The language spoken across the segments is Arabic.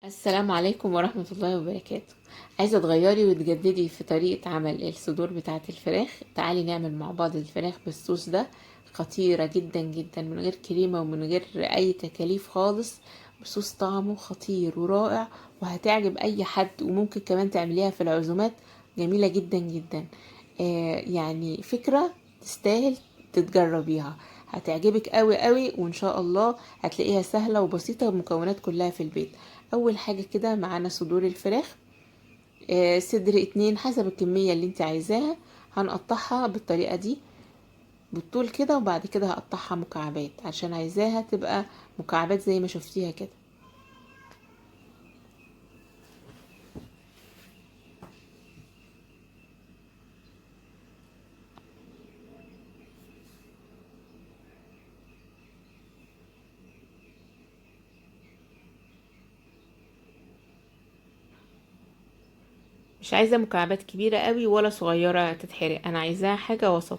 السلام عليكم ورحمة الله وبركاته. عايزة تغيري وتجددي في طريقة عمل الصدور بتاعة الفراخ؟ تعالي نعمل مع بعض الفراخ بالصوص ده. خطيرة جدا جدا، من غير كريمة ومن غير أي تكاليف خالص. بصوص طعمه خطير ورائع، وهتعجب أي حد، وممكن كمان تعمليها في العزومات. جميلة جدا جدا. يعني فكرة تستاهل تتجربيها. هتعجبك قوي قوي، وان شاء الله هتلاقيها سهلة وبسيطة، المكونات كلها في البيت. اول حاجة كده معانا صدور الفراخ. صدر 2 حسب الكمية اللي انت عايزاها. هنقطعها بالطريقة دي بالطول كده، وبعد كده هقطعها مكعبات عشان عايزاها تبقى مكعبات زي ما شفتيها كده. مش عايزة مكعبات كبيرة قوي ولا صغيرة تتحرق، انا عايزاها حاجة وسط.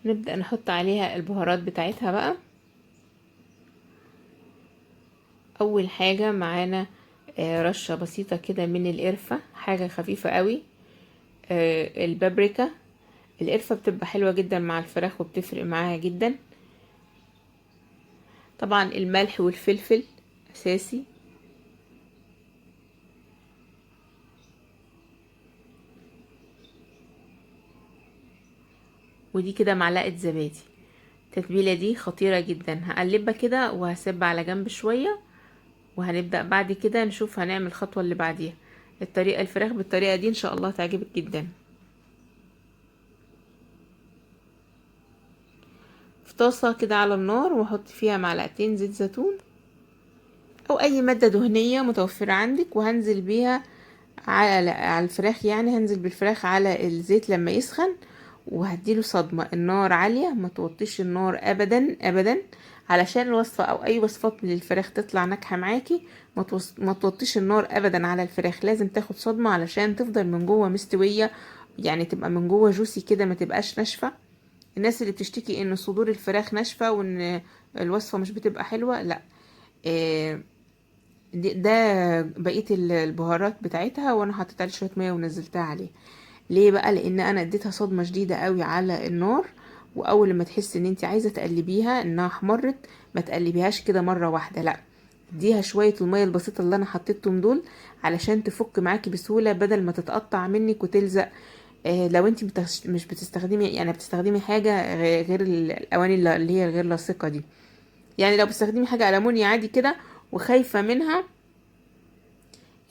نبدأ نحط عليها البهارات بتاعتها بقى. اول حاجة معانا رشة بسيطة كده من القرفة، حاجة خفيفة قوي. البابريكا. القرفة بتبقى حلوة جدا مع الفراخ وبتفرق معاها جدا. طبعا الملح والفلفل اساسي. ودي كده معلقة زبادي. التتبيلة دي خطيرة جدا. هقلبها كده وهسيبها على جنب شوية، وهنبدأ بعد كده نشوف هنعمل الخطوة اللي بعديها. الفراخ بالطريقة دي ان شاء الله تعجبك جدا. في طاسة كده على النار، واحط فيها معلقتين زيت زيتون او اي مادة دهنية متوفرة عندك، وهنزل بيها على الفراخ. يعني هنزل بالفراخ على الزيت لما يسخن، وهديله صدمة. النار عالية، ما توطيش النار ابدا ابدا، علشان الوصفة او اي وصفات من الفراخ تطلع ناجحة معاكي. ما توطيش النار ابدا على الفراخ، لازم تاخد صدمة علشان تفضل من جوه مستوية. يعني تبقى من جوه جوسي كده، ما تبقاش ناشفة. الناس اللي بتشتكي ان صدور الفراخ ناشفة وان الوصفة مش بتبقى حلوة، لا. آه، ده بقيه البهارات بتاعتها، وانا حطيت عليه شويه ميه ونزلتها عليه. ليه بقى؟ لان انا اديتها صدمه شديده قوي على النار. واول ما تحس ان انت عايزه تقلبيها انها احمرت، ما تقلبيهاش كده مره واحده، لا. اديها شويه الميه البسيطه اللي انا حطيتهم دول، علشان تفك معاكي بسهوله بدل ما تتقطع منك وتلزق. لو انت مش بتستخدمي، يعني بتستخدمي حاجه غير الاواني اللي هي غير لاصقه دي. يعني لو بتستخدمي حاجه ألمونيا عادي كده وخايفه منها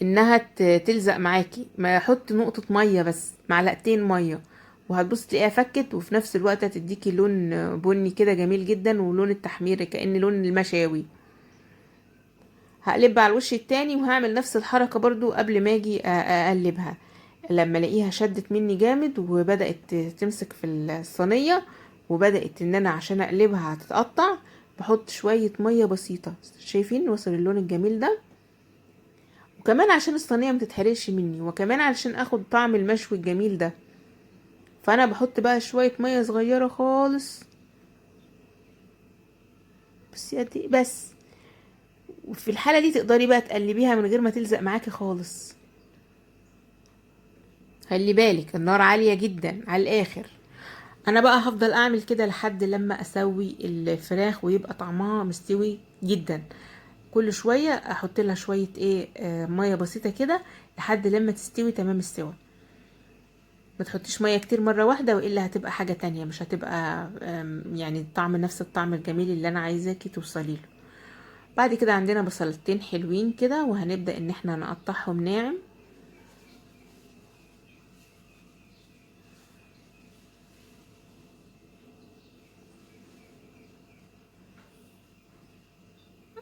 انها تلزق معاكي، ما احط نقطة مية بس، معلقتين مية، وهتبص تلاقيها فكت، وفي نفس الوقت هتديكي لون بني كده جميل جدا، ولون التحمير كأن لون المشاوي. هقلبها على الوش التاني، وهعمل نفس الحركة برضو قبل ما اجي اقلبها. لما الاقيها شدت مني جامد وبدأت تمسك في الصينية، وبدأت ان انا عشان اقلبها هتتقطع، بحط شوية مية بسيطة. شايفين وصل اللون الجميل ده؟ وكمان عشان الصينيه ما تتحرقش مني، وكمان علشان اخد طعم المشوي الجميل ده، فانا بحط بقى شويه ميه صغيره خالص. بس بس. وفي الحاله دي تقدري بقى تقلبيها من غير ما تلزق معاكي خالص. خلي بالك النار عاليه جدا على الاخر. انا بقى هفضل اعمل كده لحد لما اسوي الفراخ ويبقى طعمها مستوي جدا. كل شويه احط لها شويه ميه بسيطه كده لحد لما تستوي تمام السوا. ما تحطيش ميه كتير مره واحده، والا هتبقى حاجه تانية، مش هتبقى يعني الطعم نفس الطعم الجميل اللي انا عايزاكي توصلي له. بعد كده عندنا بصلتين حلوين كده، وهنبدا ان احنا نقطعهم ناعم.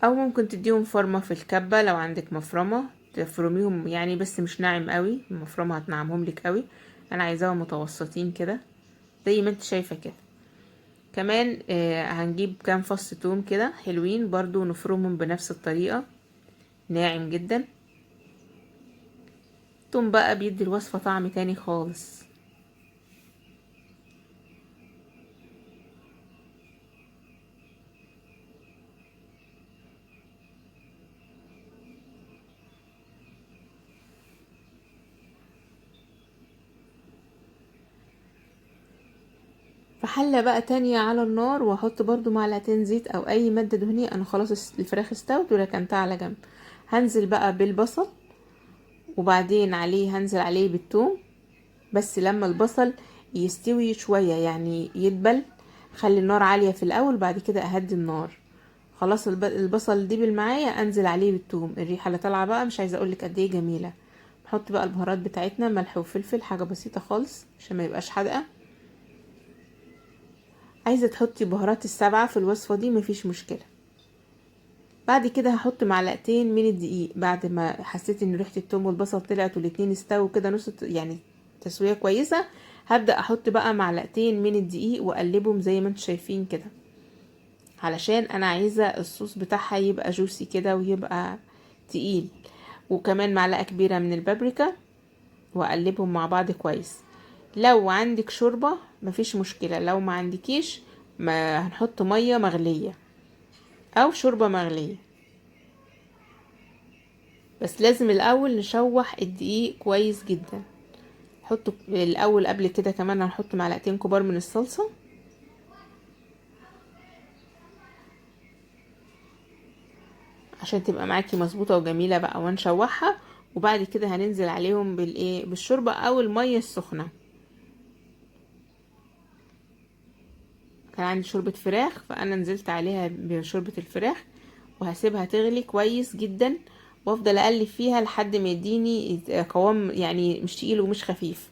او ممكن تديهم فرمه في الكبه لو عندك مفرمه، تفرميهم يعني، بس مش ناعم قوي، المفرمه هتنعمهم لك قوي. انا عايزاهم متوسطين كده، زي ما انت شايفه كده. كمان هنجيب كام فص توم كده حلوين برضو نفرمهم بنفس الطريقة، ناعم جدا. التوم بقى بيدي الوصفة طعم تاني خالص. في حلة بقى تانية على النار، وهحط برضو معلقتين زيت او اي مادة دهنية. انا خلاص الفراخ استوت وركنتها على جنب. هنزل بقى بالبصل، وبعدين هنزل عليه بالثوم. بس لما البصل يستوي شوية يعني يدبل، خلي النار عالية في الاول، بعد كده اهدي النار. خلاص البصل دبل معايا، انزل عليه بالثوم. الريحة اللي طالعة بقى مش عايزة اقولك قد ايه جميلة. نحط بقى البهارات بتاعتنا، ملح وفلفل، حاجة بسيطة خالص عشان ما يبقاش حادقة. عايزة تحطي بهارات السبعة في الوصفة دي مفيش مشكلة. بعد كده هحط معلقتين من الدقيق. بعد ما حسيت ان ريحة التوم والبصل طلعت والاتنين استووا كده نص يعني تسوية كويسة، هبدأ احط بقى معلقتين من الدقيق واقلبهم زي ما انتم شايفين كده، علشان انا عايزة الصوص بتاعها يبقى جوسي كده ويبقى تقيل. وكمان معلقة كبيرة من البابريكا، واقلبهم مع بعض كويس. لو عندك شوربة مفيش مشكلة، لو ما عندكيش ما هنحط مية مغلية او شوربة مغلية. بس لازم الاول نشوح الدقيق كويس جدا. حطوا الاول قبل كده كمان هنحط معلقتين كبار من الصلصة عشان تبقى معاكي مظبوطة وجميلة بقى، ونشوحها. وبعد كده هننزل عليهم بالشوربة او المية السخنة. كان عندي شوربة فراخ فانا نزلت عليها بشوربة الفراخ، وهسيبها تغلي كويس جدا، وافضل اقلب فيها لحد ما يديني قوام يعني مش تقيل ومش خفيف.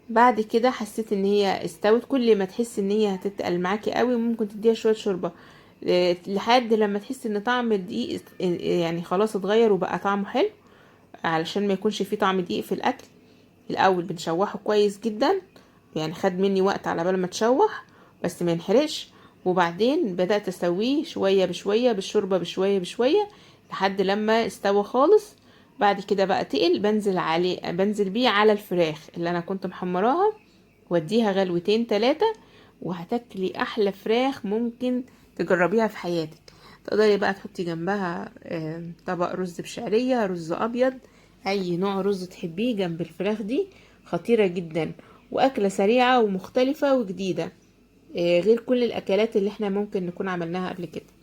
بعد كده حسيت ان هي استوت. كل ما تحس ان هي هتتقل معاكي قوي ممكن تديها شويه شوربه، لحد لما تحس ان طعم الدقيق يعني خلاص اتغير وبقى طعمه حلو، علشان ما يكونش فيه طعم دقيق في الاكل. الاول بنشوحه كويس جدا، يعني خد مني وقت على بال ما تشوح بس ما ينحرقش. وبعدين بدأت اسويه شويه بشويه بالشوربه، بشويه بشويه لحد لما استوى خالص. بعد كده بقى تقل، بنزل بيه على الفراخ اللي انا كنت محمراها، واديها غلوتين 3، وهتاكلي احلى فراخ ممكن تجربيها في حياتك. تقدري بقى تحطي جنبها طبق رز بشعرية، رز ابيض، اي نوع رز تحبيه جنب الفراخ دي. خطيرة جدا، واكلة سريعة ومختلفة وجديدة، غير كل الاكلات اللي احنا ممكن نكون عملناها قبل كده.